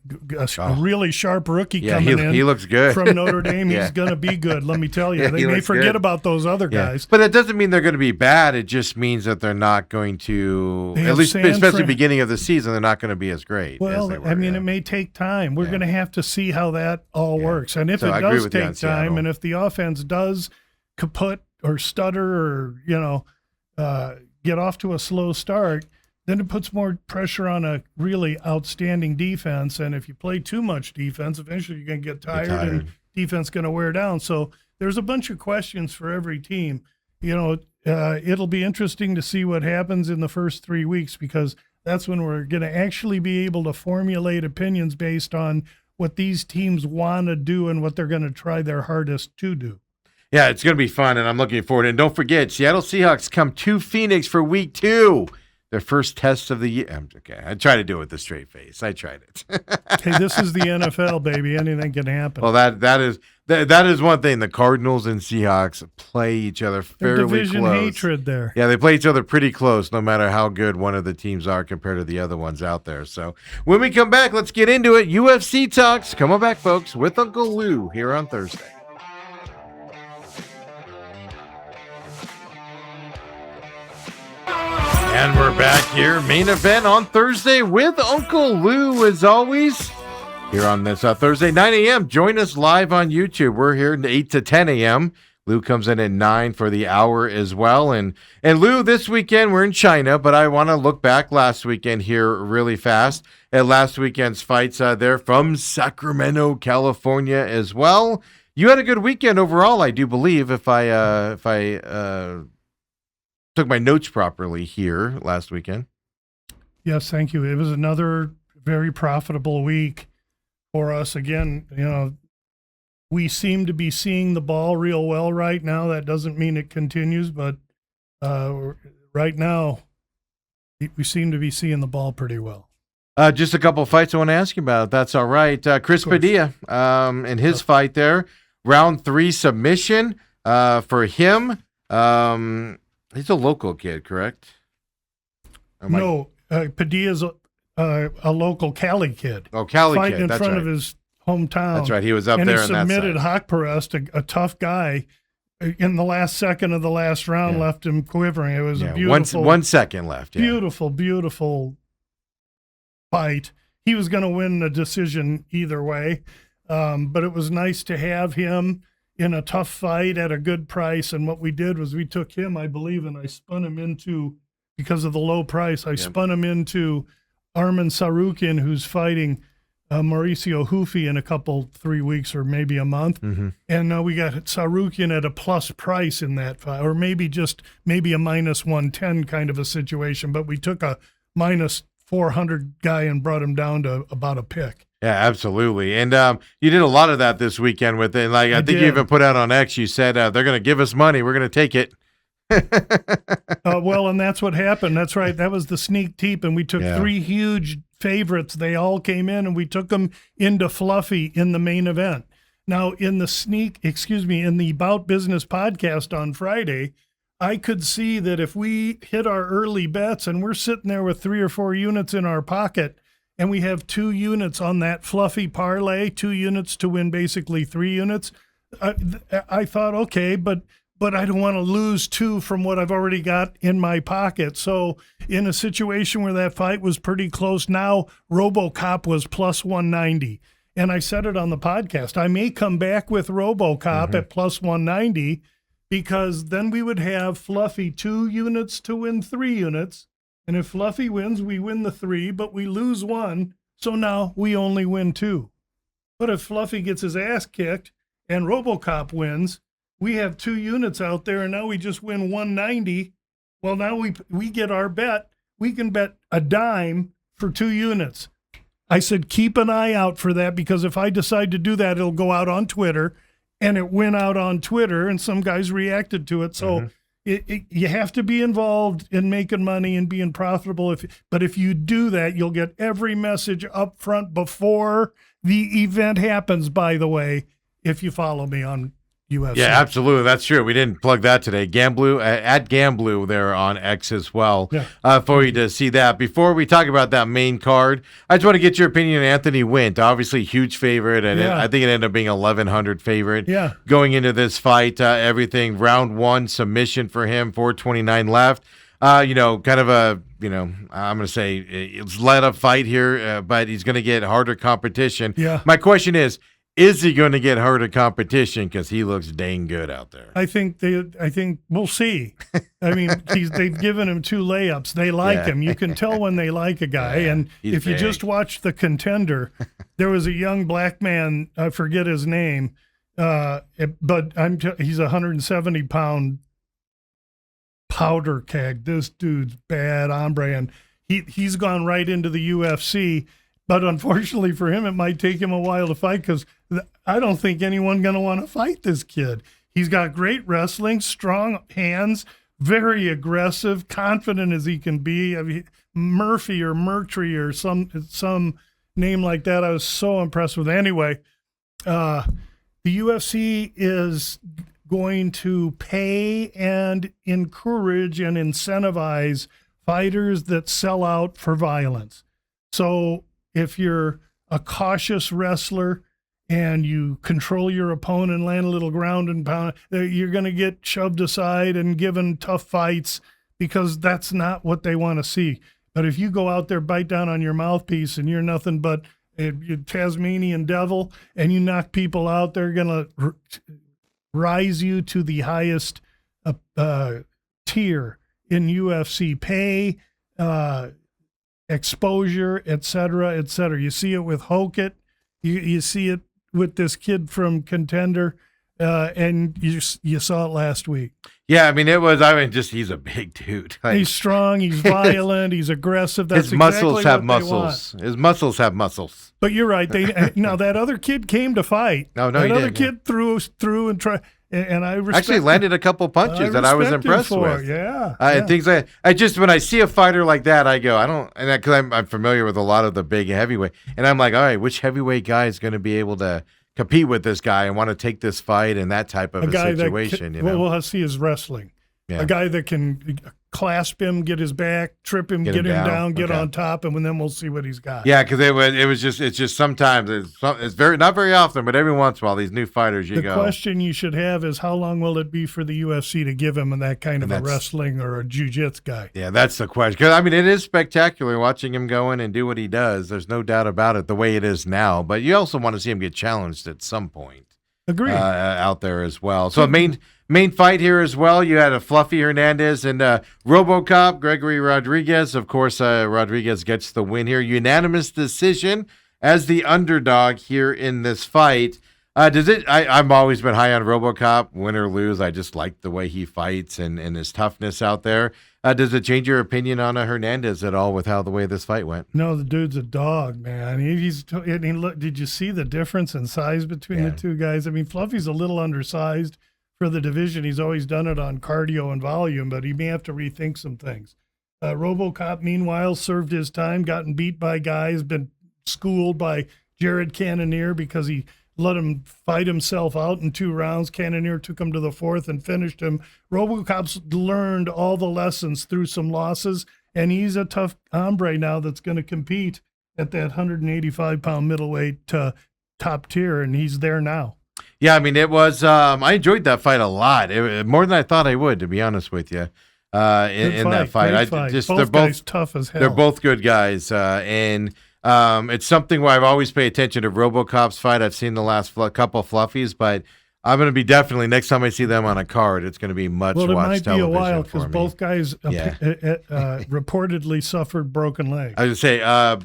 B: really sharp rookie coming in.
A: He looks good.
B: From Notre Dame. He's going to be good, let me tell you. They may forget about those other guys.
A: But it doesn't mean they're going to be bad. It just means that they're not going to, at least especially beginning of the season, they're not going to be as great.
B: Well,
A: as they were,
B: it may take time. We're going to have to see how that all works. And if it does take time, and if the offense does kaput or stutter or, get off to a slow start, then it puts more pressure on a really outstanding defense. And if you play too much defense, eventually you're going to get tired and defense going to wear down. So there's a bunch of questions for every team. It'll be interesting to see what happens in the first 3 weeks, because that's when we're going to actually be able to formulate opinions based on what these teams want to do and what they're going to try their hardest to do.
A: Yeah, it's going to be fun, and I'm looking forward. And don't forget, Seattle Seahawks come to Phoenix for week 2. their first test of the year. Okay, I try to do it with a straight face. I tried it.
B: Hey, this is the NFL, baby. Anything can happen.
A: Well, that is one thing. The Cardinals and Seahawks play each other fairly
B: division
A: close.
B: Hatred there.
A: Yeah, they play each other pretty close, no matter how good one of the teams are compared to the other ones out there. So when we come back, let's get into it. UFC Talks. Come on back, folks, with Uncle Lou here on Thursday. And we're back here, main event on Thursday with Uncle Lou, as always, here on this Thursday, 9 a.m. Join us live on YouTube. We're here 8 to 10 a.m. Lou comes in at 9 for the hour as well. And Lou, this weekend we're in China, but I want to look back last weekend here really fast at last weekend's fights there from Sacramento, California as well. You had a good weekend overall, I do believe, if I took my notes properly here last weekend.
B: Yes, thank you. It was another very profitable week for us. Again, we seem to be seeing the ball real well right now. That doesn't mean it continues, but right now we seem to be seeing the ball pretty well.
A: Just a couple of fights I want to ask you about. That's all right. Chris Padilla in his fight there, round 3 submission for him. He's a local kid, correct?
B: No, Padilla's a local Cali kid.
A: Oh, Cali
B: fighting
A: kid.
B: in
A: That's
B: front
A: right.
B: of his hometown.
A: That's right. He was up
B: and
A: there.
B: And he submitted Haqparast, a tough guy, in the last second of the last round, left him quivering. It was a beautiful
A: 1 second left. Yeah.
B: Beautiful fight. He was going to win the decision either way, but it was nice to have him in a tough fight at a good price. And what we did was we took him, I believe, and I spun him into, because of the low price, I spun him into Arman Tsarukyan, who's fighting Mauricio Hufi in 3 weeks or maybe a month.
A: Mm-hmm.
B: And we got Tsarukyan at a plus price in that fight, or maybe a minus 110 kind of a situation. But we took a minus 400 guy and brought him down to about a pick.
A: Yeah, absolutely. And you did a lot of that this weekend with it. Like I think you even put out on X, you said they're going to give us money. We're going to take it.
B: Well, and that's what happened. That's right. That was the sneak teep. And we took 3 huge favorites. They all came in and we took them into Fluffy in the main event. Now in the Bout Business podcast on Friday, I could see that if we hit our early bets and we're sitting there with 3 or 4 units in our pocket, and we have 2 units on that Fluffy parlay, 2 units to win basically 3 units. I thought, okay, but I don't want to lose 2 from what I've already got in my pocket. So in a situation where that fight was pretty close, now RoboCop was plus 190. And I said it on the podcast. I may come back with RoboCop at plus 190 because then we would have Fluffy 2 units to win 3 units. And if Fluffy wins, we win the 3, but we lose 1. So now we only win 2. But if Fluffy gets his ass kicked and RoboCop wins, we have 2 units out there, and now we just win 190. Well, now we get our bet. We can bet a dime for 2 units. I said, keep an eye out for that, because if I decide to do that, it'll go out on Twitter, and it went out on Twitter, and some guys reacted to it. So you have to be involved in making money and being profitable. But if you do that, you'll get every message up front before the event happens, by the way, if you follow me on UFC.
A: Yeah, absolutely. That's true. We didn't plug that today. Gamblu, at Gamblu there on X as well, for you to see that. Before we talk about that main card, I just want to get your opinion on Anthony Wint. Obviously, huge favorite, and I think it ended up being 1,100 favorite going into this fight. Everything, round 1 submission for him, 4:29 left. Kind of a, I'm going to say it's let up fight here, but he's going to get harder competition.
B: Yeah.
A: My question is he going to get harder competition? Because he looks dang good out there.
B: I think we'll see. I mean, they've given him 2 layups. They like him. You can tell when they like a guy. And if you just watch The Contender, there was a young black man, I forget his name, but he's a 170-pound powder keg. This dude's bad hombre, and he's gone right into the UFC. But unfortunately for him, it might take him a while to fight, because I don't think anyone's going to want to fight this kid. He's got great wrestling, strong hands, very aggressive, confident as he can be. I mean, Murphy or Murtry or some name like that. I was so impressed with. Anyway, the UFC is going to pay and encourage and incentivize fighters that sell out for violence. So if you're a cautious wrestler and you control your opponent, land a little ground and pound, you're going to get shoved aside and given tough fights because that's not what they want to see. But if you go out there, bite down on your mouthpiece, and you're nothing but a Tasmanian devil, and you knock people out, they're going to rise you to the highest tier in UFC pay, exposure, et cetera, et cetera. You see it with Hokett. You see it with this kid from Contender, and you saw it last week.
A: Yeah, I mean, he's a big dude. Like,
B: he's strong, he's violent, he's aggressive. That's
A: his muscles
B: exactly
A: have
B: what
A: muscles. His muscles have muscles.
B: But you're right. Now that other kid came to fight.
A: No,
B: that
A: he
B: other
A: didn't,
B: kid threw and tried. And I respect
A: actually landed a couple punches that I was impressed with.
B: Yeah,
A: And things like I just, when I see a fighter like that, I go, because I'm familiar with a lot of the big heavyweight, and I'm like, all right, which heavyweight guy is going to be able to compete with this guy and want to take this fight in that type of a situation?
B: Well, we'll see his wrestling.
A: Yeah.
B: A guy that can clasp him, get his back, trip him, get him down, get on top, and then we'll see what he's got.
A: Yeah, because it's just sometimes it's very, not very often, but every once in a while these new fighters
B: The question you should have is, how long will it be for the UFC to give him that kind of a wrestling or a jiu-jitsu guy?
A: Yeah, that's the question. Because I mean, it is spectacular watching him go in and do what he does. There's no doubt about it, the way it is now. But you also want to see him get challenged at some point.
B: Agreed.
A: Out there as well. So main fight here as well. You had a Fluffy Hernandez and RoboCop, Gregory Rodriguez. Of course, Rodriguez gets the win here. Unanimous decision as the underdog here in this fight. I've always been high on RoboCop, win or lose. I just like the way he fights and his toughness out there. Does it change your opinion on Hernandez at all with the way this fight went?
B: No, the dude's a dog, man. Did you see the difference in size between the two guys? I mean, Fluffy's a little undersized for the division. He's always done it on cardio and volume, but he may have to rethink some things. RoboCop, meanwhile, served his time, gotten beat by guys, been schooled by Jared Cannonier because he let him fight himself out in 2 rounds. Cannonier took him to the 4th and finished him. RoboCop's learned all the lessons through some losses, and he's a tough hombre now that's going to compete at that 185-pound middleweight top tier, and he's there now.
A: Yeah, I mean, it was. I enjoyed that fight a lot, more than I thought I would, to be honest with you. In that fight,
B: they're both tough as hell.
A: They're both good guys, and it's something where I've always paid attention to RoboCop's fight. I've seen the last couple Fluffies, but I'm going to be definitely, next time I see them on a card, it's going to be much watched television.
B: Well, it might be a while because both guys reportedly suffered broken legs.
A: I would say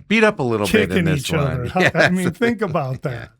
A: beat up a little bit in this
B: each other. Yes. I mean, think about that.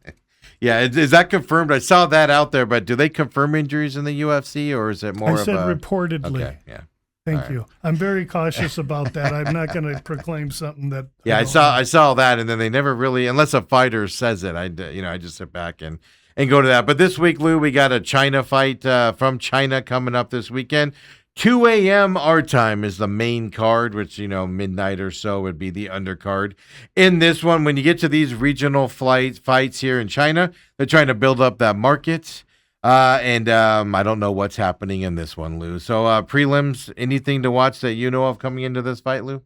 A: Yeah, is that confirmed? I saw that out there, but do they confirm injuries in the UFC, or is it more
B: I said reportedly.
A: Okay, yeah.
B: Thank you. I'm very cautious about that. I'm not going to proclaim something that.
A: Yeah, I saw that, and then they never really, unless a fighter says it, I just sit back and go to that. But this week, Lou, we got a China fight from China coming up this weekend. 2 a.m. our time is the main card, which, midnight or so would be the undercard. In this one, when you get to these regional fights here in China, they're trying to build up that market. And I don't know what's happening in this one, Lou. So prelims, anything to watch that you know of coming into this fight, Lou?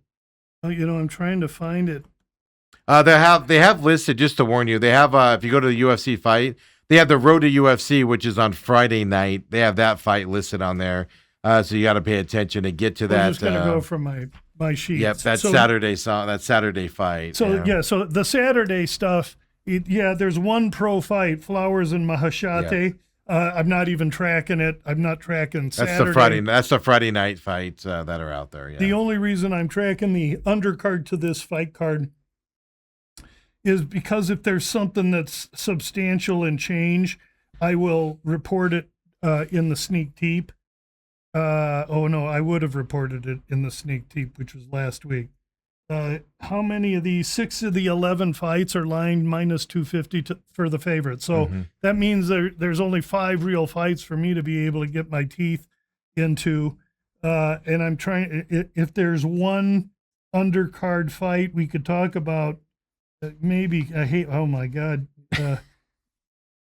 B: Oh, I'm trying to find it.
A: They have listed, just to warn you, they have, if you go to the UFC fight, they have the Road to UFC, which is on Friday night. They have that fight listed on there. So you got to pay attention to get to that.
B: I'm just going to go from my sheets.
A: Yep, Saturday fight.
B: So, so the Saturday stuff, there's one pro fight, Flowers and Mahashate. I'm not even tracking it. I'm not tracking Saturday.
A: That's the Friday night fights that are out there. Yeah.
B: The only reason I'm tracking the undercard to this fight card is because if there's something that's substantial and change, I will report it in the sneak teep. I would have reported it in the sneak teep, which was last week. How many of these? 6 of the 11 fights are lined minus 250 for the favorite. So that means there's only 5 real fights for me to be able to get my teeth into. And I'm trying, if there's one undercard fight we could talk about, maybe, oh my God.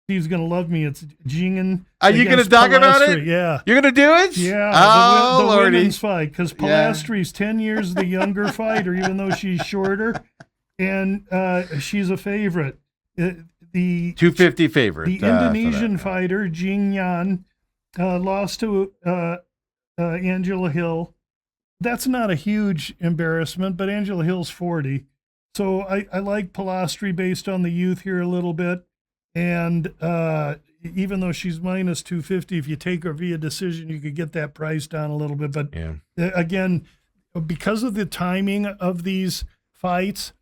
B: Steve's going to love me. It's Jingen.
A: Are you going to talk about it?
B: Yeah.
A: You're going to do it?
B: Yeah.
A: Oh,
B: the
A: Lordy.
B: women's fight. Because Pilastri's 10 years the younger fighter, even though she's shorter. And she's a favorite. The
A: 250 favorite.
B: The Indonesian fighter, Jing Yan, lost to Angela Hill. That's not a huge embarrassment, but Angela Hill's 40. So I like Pilastri based on the youth here a little bit. And even though she's minus 250, if you take her via decision, you could get that price down a little bit. But again, because of the timing of these fights,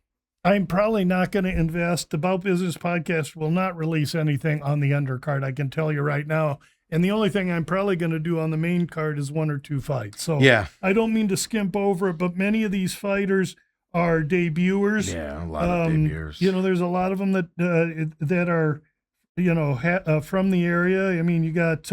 B: I'm probably not going to invest. The Bout Business podcast will not release anything on the undercard, I can tell you right now. And the only thing I'm probably going to do on the main card is 1 or 2 fights. So I don't mean to skimp over it, but many of these fighters are debuters.
A: Yeah, a lot of debuters.
B: There's a lot of them that are, from the area. I mean, you got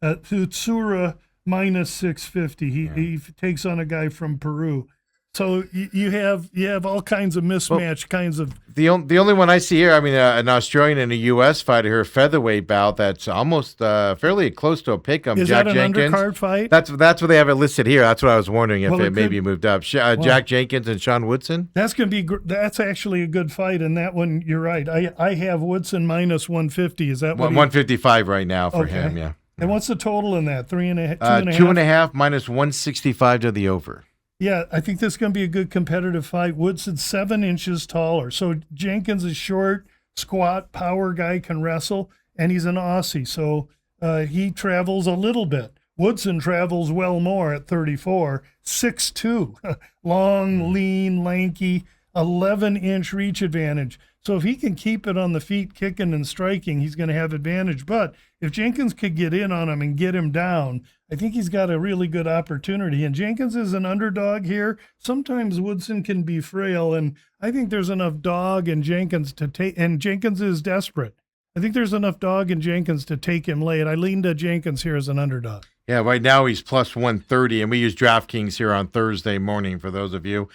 B: Tsutsura minus 650. He takes on a guy from Peru. So you have all kinds of mismatch kinds of.
A: The only one I see here, I mean, an Australian and a U.S. fighter here, featherweight bout that's almost fairly close to a pick-em.
B: Is
A: Jack
B: that an
A: Jenkins.
B: undercard fight?
A: That's what they have it listed here. That's what I was wondering if it maybe moved up. Jack Jenkins and Sean Woodson.
B: That's actually a good fight, and that one you're right. I have Woodson minus 150. Is that what
A: 155 right now for him? Yeah.
B: And what's the total in that? 3.5, 2.5?
A: 2.5 minus 165 to the over.
B: Yeah, I think this is going to be a good competitive fight. Woodson's 7 inches taller. So Jenkins is short, squat, power guy, can wrestle, and he's an Aussie. So he travels a little bit. Woodson travels well more at 34, 6'2", long, lean, lanky, 11-inch reach advantage. So if he can keep it on the feet, kicking and striking, he's going to have advantage. But if Jenkins could get in on him and get him down, I think he's got a really good opportunity. And Jenkins is an underdog here. Sometimes Woodson can be frail, and I think there's enough dog in Jenkins to take. And Jenkins is desperate. I think there's enough dog in Jenkins to take him late. I lean to Jenkins here as an underdog.
A: Yeah, right now he's plus 130, and we use DraftKings here on Thursday morning for those of you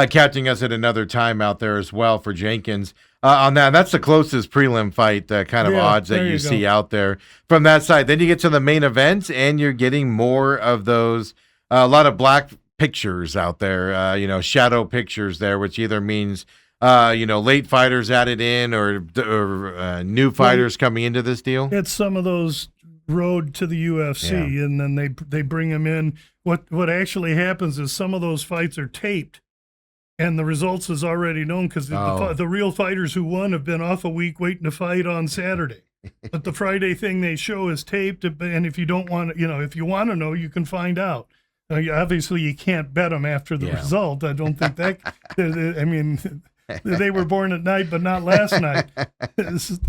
A: catching us at another time out there as well for Jenkins. On that, that's the closest prelim fight kind of odds that you see out there from that side. Then you get to the main event, and you're getting more of those, a lot of black pictures out there, shadow pictures there, which either means late fighters added in or new fighters coming into this deal.
B: It's some of those road to the UFC, and then they bring them in. What actually happens is some of those fights are taped, and the results is already known because the real fighters who won have been off a week waiting to fight on Saturday. But the Friday thing they show is taped, and if you don't want to, if you want to know, you can find out. Obviously, you can't bet them after the result. I don't think that. I mean, they were born at night, but not last night.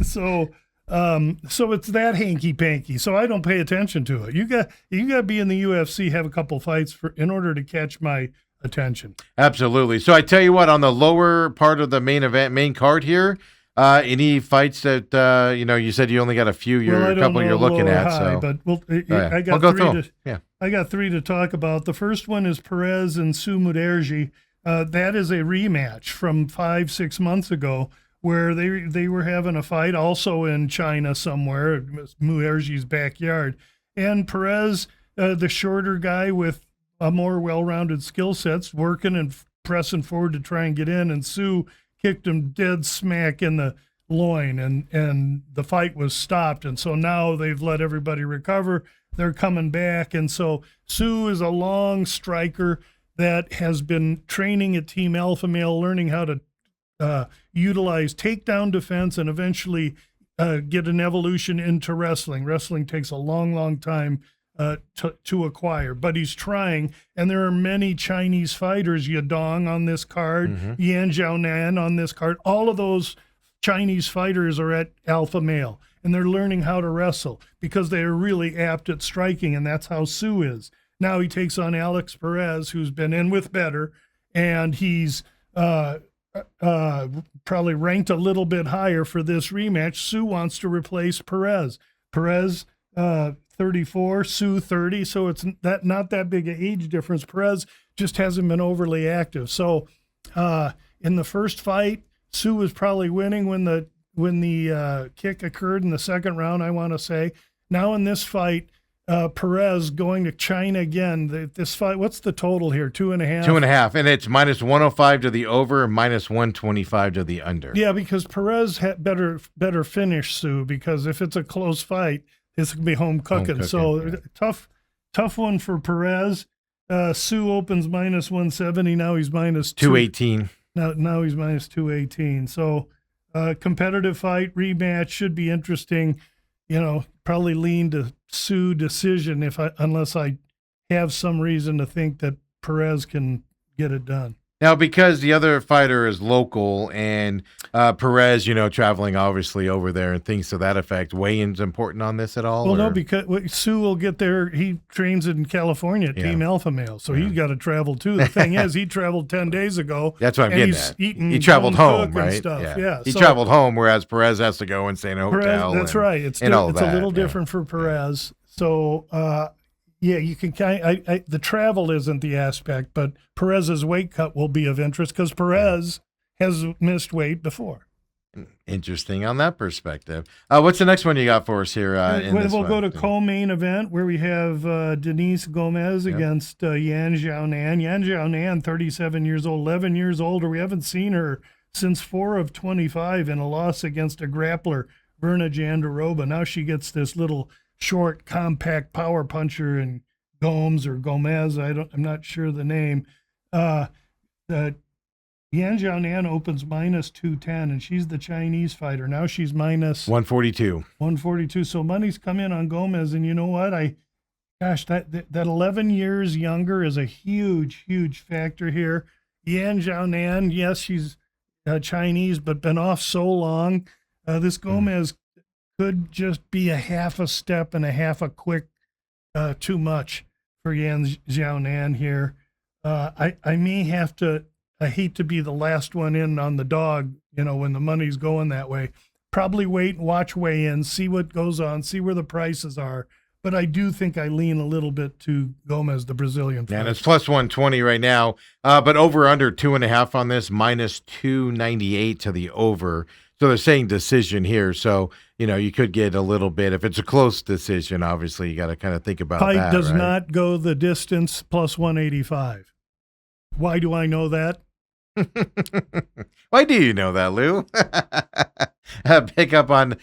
B: So it's that hanky panky. So I don't pay attention to it. You got to be in the UFC, have a couple fights in order to catch my attention.
A: Absolutely. So I tell you what, on the lower part of the main card here, any fights that you said you only got a couple you're looking at.
B: I got 3 to talk about. The first one is Perez and Su Mudaerji. That is a rematch from 5-6 months ago, where they were having a fight also in China somewhere, Muerji's backyard. And Perez, the shorter guy with a more well-rounded skill sets, working and pressing forward to try and get in, and Su kicked him dead smack in the loin, and the fight was stopped. And so now they've let everybody recover. They're coming back. And so Su is a long striker that has been training at Team Alpha Male, learning how to utilize takedown defense and eventually get an evolution into wrestling. Wrestling takes a long, long time to acquire, but he's trying. And there are many Chinese fighters, Yadong on this card, Yan Xiaonan on this card. All of those Chinese fighters are at Alpha Male, and they're learning how to wrestle because they are really apt at striking, and that's how Su is. Now he takes on Alex Perez, who's been in with better, and he's probably ranked a little bit higher for this rematch. Su wants to replace Perez. Perez 34, Sue 30. So it's not that big an age difference. Perez just hasn't been overly active. So in the first fight, Sue was probably winning when the kick occurred in the second round, I want to say. Now in this fight, Perez going to China again. This fight, what's the total here? 2.5?
A: 2.5. And it's minus 105 to the over, minus 125 to the under.
B: Yeah, because Perez had better finish Sue, because if it's a close fight, it's going to be home cooking. So yeah. Tough one for Perez. Sue opens minus 170. Now he's minus
A: 218.
B: Now he's minus 218. So competitive fight, rematch, should be interesting. Probably lean to Sue decision unless I have some reason to think that Perez can get it done.
A: Now, because the other fighter is local and Perez, traveling obviously over there and things to that effect, weigh-in's important on this at all?
B: Well, no, because Sue will get there. He trains in California at Team Alpha Male, so he's got to travel too. The thing is, he traveled 10 days ago.
A: That's what I'm getting at.
B: He
A: traveled home, right?
B: Stuff. Yeah.
A: He traveled home, whereas Perez has to go and stay in a hotel.
B: That's right. It's a little different for Perez. So, you can the travel isn't the aspect, but Perez's weight cut will be of interest because Perez has missed weight before.
A: Interesting on that perspective. What's the next one you got for us here?
B: We'll go to co-main event where we have Denise Gomez against Yan Xiaonan. Yan Xiaonan, 37 years old, 11 years older. We haven't seen her since 4 of 25 in a loss against a grappler, Verna Jandiroba. Now she gets this little short, compact power puncher and Gomez. I'm not sure the name. Yan Xiaonan opens minus 210, and she's the Chinese fighter. Now she's minus
A: 142.
B: 142. So money's come in on Gomez, and you know what? That 11 years younger is a huge, huge factor here. Yan Xiaonan, yes, she's Chinese, but been off so long. This Gomez could just be a half a step and a half a quick too much for Yan Xiaonan here. I may have to, I hate to be the last one in on the dog, when the money's going that way. Probably wait and watch weigh-ins, see what goes on, see where the prices are. But I do think I lean a little bit to Gomez, the Brazilian fighter.
A: And it's plus 120 right now, but over under 2.5 on this, minus 298 to the over. So they're saying decision here. So, you could get a little bit. If it's a close decision, obviously you got to kind of think about that.
B: Fight does not go the distance, plus 185. Why do I know that?
A: Why do you know that, Lou? Pick up on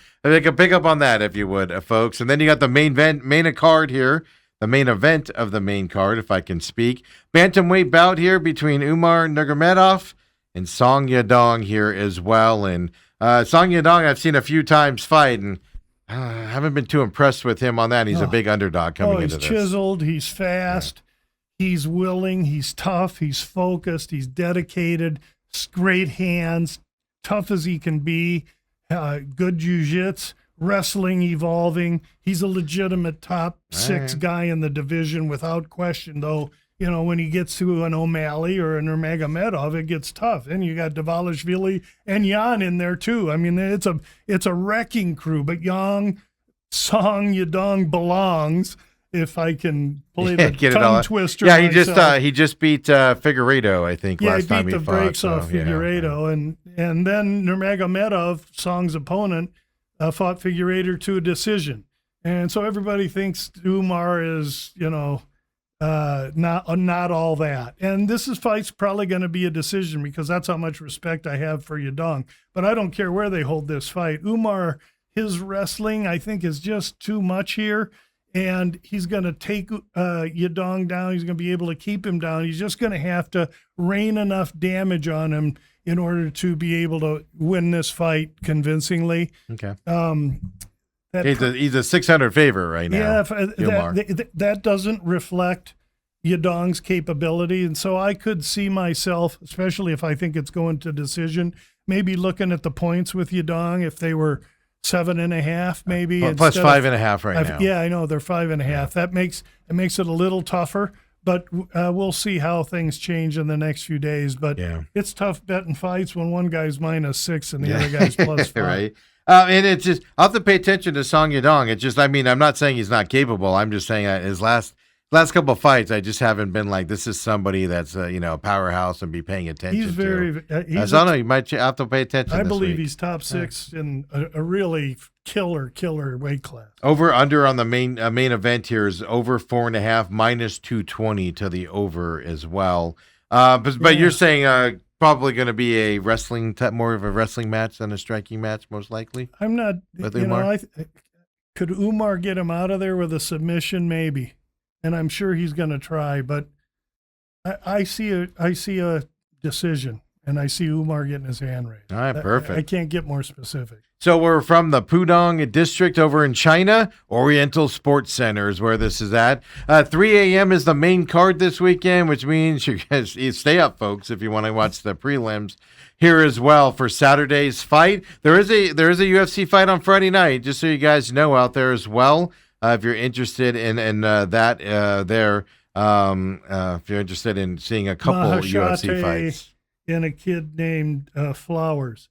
A: that if you would, folks. And then you got the main card here, the main event of the main card, if I can speak. Bantamweight bout here between Umar Nurmagomedov and Song Yadong here as well. And Song Yadong I've seen a few times fight, and haven't been too impressed with him on that. He's a big underdog coming into this.
B: He's chiseled, he's fast. Yeah. He's willing, he's tough, he's focused, he's dedicated, great hands, tough as he can be, good jiu-jitsu, wrestling evolving. He's a legitimate top 6 guy in the division without question, though. When he gets to an O'Malley or an Nurmagomedov, it gets tough. And you got Dvalishvili and Yan in there too. I mean, it's a wrecking crew, but Song Yadong belongs. If I can play the tongue twister.
A: Yeah, he just beat Figueiredo, I think, last time he fought.
B: Yeah, he beat the brakes off Figueiredo. And then Nurmagomedov, Song's opponent, fought Figueiredo to a decision. And so everybody thinks Umar is, not all that. And this fight's probably going to be a decision because that's how much respect I have for Yadong. But I don't care where they hold this fight. Umar, his wrestling, I think, is just too much here. And he's going to take Yadong down. He's going to be able to keep him down. He's just going to have to rain enough damage on him in order to be able to win this fight convincingly.
A: Okay. He's a 600 favorite right now.
B: Yeah, that doesn't reflect Yadong's capability. And so I could see myself, especially if I think it's going to decision, maybe looking at the points with Yadong if they were 7.5 maybe.
A: Plus 5.5 right now.
B: Yeah, I know they're 5.5. Yeah. That makes it a little tougher, but we'll see how things change in the next few days. But it's tough betting fights when one guy's -6 and the other guy's +5.
A: Right. And it's just, I'll have to pay attention to Song Yadong. It's just, I mean, I'm not saying he's not capable. I'm just saying that his last couple of fights, I just haven't been like, this is somebody that's a powerhouse and be paying attention.
B: He's very.
A: I don't know. You might have to pay attention.
B: I believe he's top 6 in a really killer weight class.
A: Over under on the main event here is over 4.5 minus 220 to the over as well. But you're saying probably going to be a more of a wrestling match than a striking match, most likely.
B: I'm not.
A: With Umar?
B: Could Umar get him out of there with a submission? Maybe, and I'm sure he's going to try. But I see a decision, and I see Umar getting his hand raised.
A: All right, perfect.
B: I can't get more specific.
A: So we're from the Pudong district over in China. Oriental Sports Center is where this is at. 3 a.m. is the main card this weekend, which means you guys stay up, folks, if you want to watch the prelims here as well for Saturday's fight. There is a UFC fight on Friday night, just so you guys know out there as well. If you're interested in that there, if you're interested in seeing a couple UFC fights.
B: And a kid named Flowers.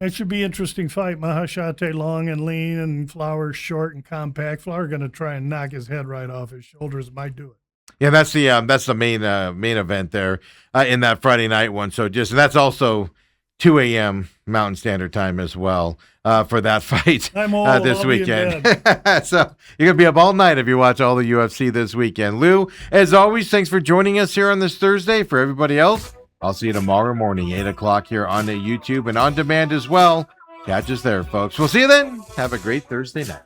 B: That should be an interesting fight. Mahashate long and lean, and Flowers short and compact. Flowers going to try and knock his head right off his shoulders. Might do it.
A: Yeah, that's the main event there in that Friday night one. So and that's also 2 a.m. Mountain Standard Time as well for that fight this weekend. So you're gonna be up all night if you watch all the UFC this weekend. Lou, as always, thanks for joining us here on this Thursday. For everybody else, I'll see you tomorrow morning, 8 o'clock here on the YouTube and on demand as well. Catch us there, folks. We'll see you then. Have a great Thursday night.